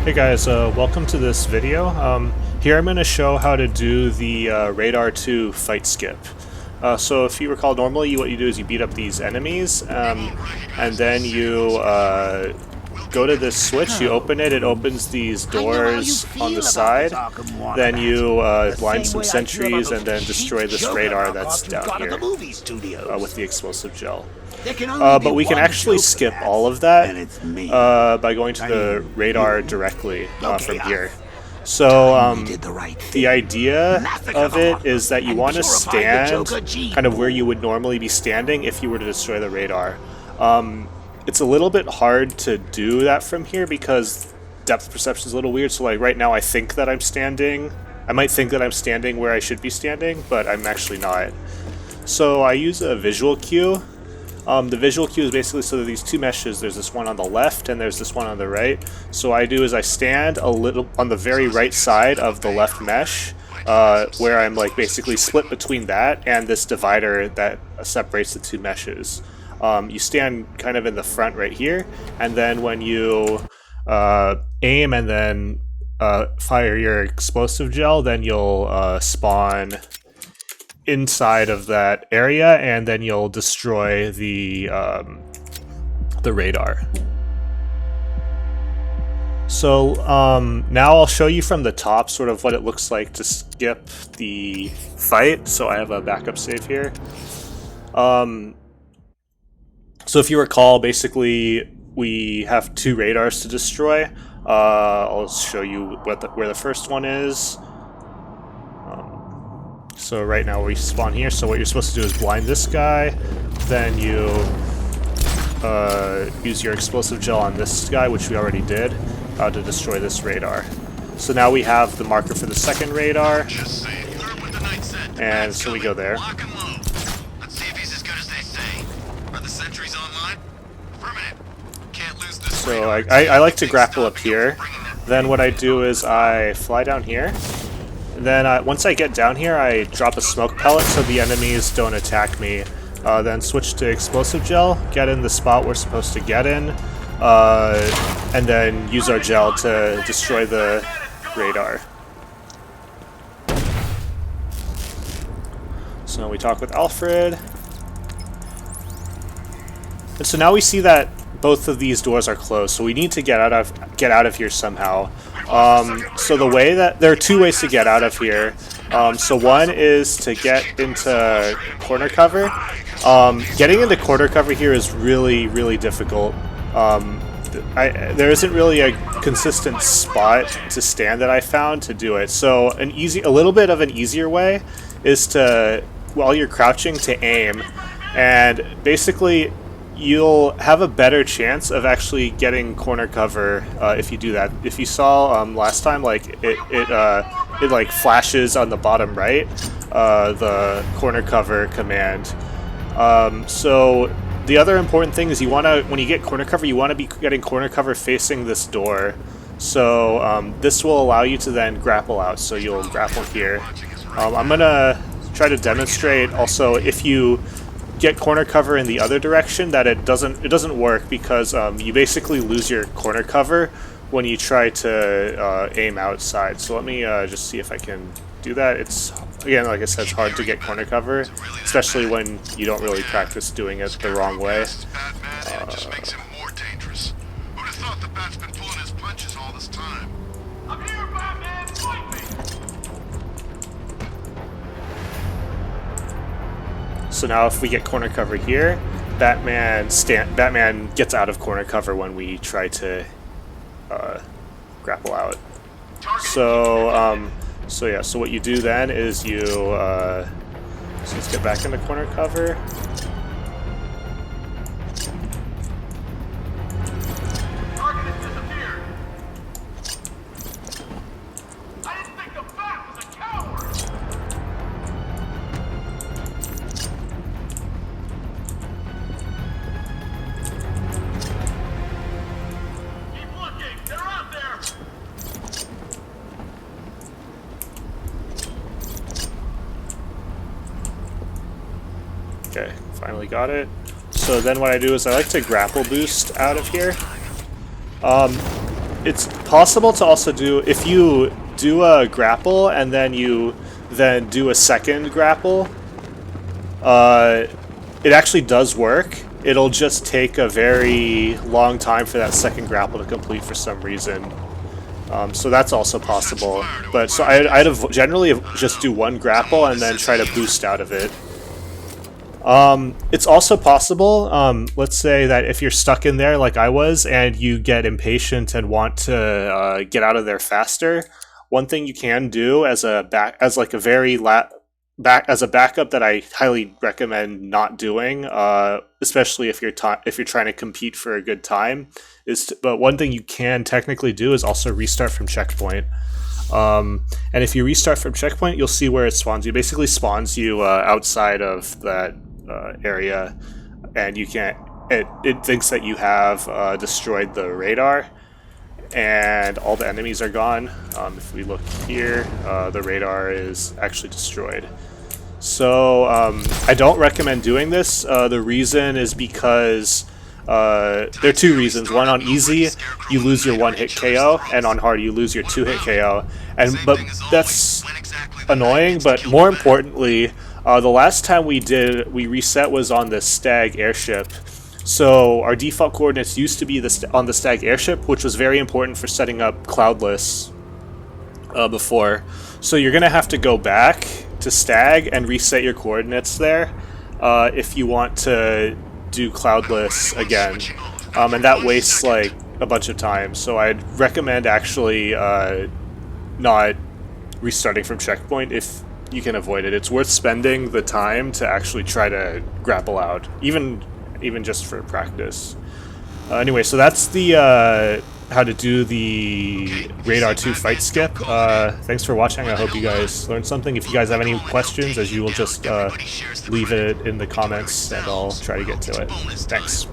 Hey guys, welcome to this video. Here I'm going to show how to do the Radar 2 fight skip. So if you recall, normally what you do is you beat up these enemies, and then you go to this switch, you open it, it opens these doors on the side, then you blind some sentries and then destroy this radar that's down here with the explosive gel. But we can actually skip all of that by going to the radar directly from here. So the idea of it is that you want to stand kind of where you would normally be standing if you were to destroy the radar. It's a little bit hard to do that from here because depth perception is a little weird. So like right now I think that I'm standing. I might think that I'm standing where I should be standing, but I'm actually not. So I use a visual cue. The visual cue is basically so that these two meshes, there's this one on the left and there's this one on the right. So what I do is I stand a little on the very right side of the left mesh, where I'm like basically split between that and this divider that separates the two meshes. You stand kind of in the front right here, and then when you aim and then fire your explosive gel, then you'll spawn inside of that area, and then you'll destroy the radar. So now I'll show you from the top sort of what it looks like to skip the fight. So I have a backup save here. So if you recall, basically we have two radars to destroy. I'll show you where the first one is. So right now we spawn here, so what you're supposed to do is blind this guy, then you use your explosive gel on this guy, which we already did, to destroy this radar. So now we have the marker for the second radar, and so we go there. So I like to grapple up here, then what I do is I fly down here. Then once I get down here, I drop a smoke pellet so the enemies don't attack me. Then switch to explosive gel, get in the spot we're supposed to get in, and then use our gel to destroy the radar. So now we talk with Alfred. And so now we see that both of these doors are closed, so we need to get out of here somehow. So the way that there are two ways to get out of here. So one is to get into corner cover. Getting into corner cover here is really difficult. There isn't really a consistent spot to stand that I found to do it. So a little bit of an easier way is to, while you're crouching, to aim, and basically you'll have a better chance of actually getting corner cover if you do that. If you saw last time, like it like flashes on the bottom right, the corner cover command. So the other important thing is when you get corner cover, you want to be getting corner cover facing this door. So this will allow you to then grapple out. So you'll grapple here. I'm gonna try to demonstrate also if you get corner cover in the other direction that it doesn't work, because you basically lose your corner cover when you try to aim outside. So let me just see if I can do that. It's, again, like I said, it's hard to get corner cover, especially when you don't really practice doing it the wrong way. So now if we get corner cover here, Batman gets out of corner cover when we try to grapple out. So so what you do then is you so let's get back into corner cover. Okay, finally got it. So then what I do is I like to grapple boost out of here. it's possible to also do, if you do a grapple and then you then do a second grapple, it actually does work. It'll just take a very long time for that second grapple to complete for some reason. So that's also possible. But so I'd generally just do one grapple and then try to boost out of it. It's also possible, let's say that if you're stuck in there like I was and you get impatient and want to get out of there faster, one thing you can do as a backup that I highly recommend not doing, especially if you're trying to compete for a good time, but one thing you can technically do is also restart from checkpoint. And if you restart from checkpoint, you'll see where it spawns you. It basically spawns you outside of that area, and you can't. It thinks that you have destroyed the radar, and all the enemies are gone. If we look here, the radar is actually destroyed. So I don't recommend doing this. The reason is because there are two reasons. One, on easy, you lose your one-hit KO, and on hard, you lose your two-hit KO. But that's annoying. But more importantly, the last time we reset was on the Stag airship. So our default coordinates used to be on the Stag airship, which was very important for setting up Cloudless before. So you're gonna have to go back to Stag and reset your coordinates there if you want to do Cloudless again, and that wastes like a bunch of time. So I'd recommend actually not restarting from checkpoint if you can avoid it. It's worth spending the time to actually try to grapple out, even just for practice. Anyway, so that's the how to do the Radar 2 fight skip. Thanks for watching. I hope you guys learned something. If you guys have any questions, as you will, just leave it in the comments and I'll try to get to it. Thanks.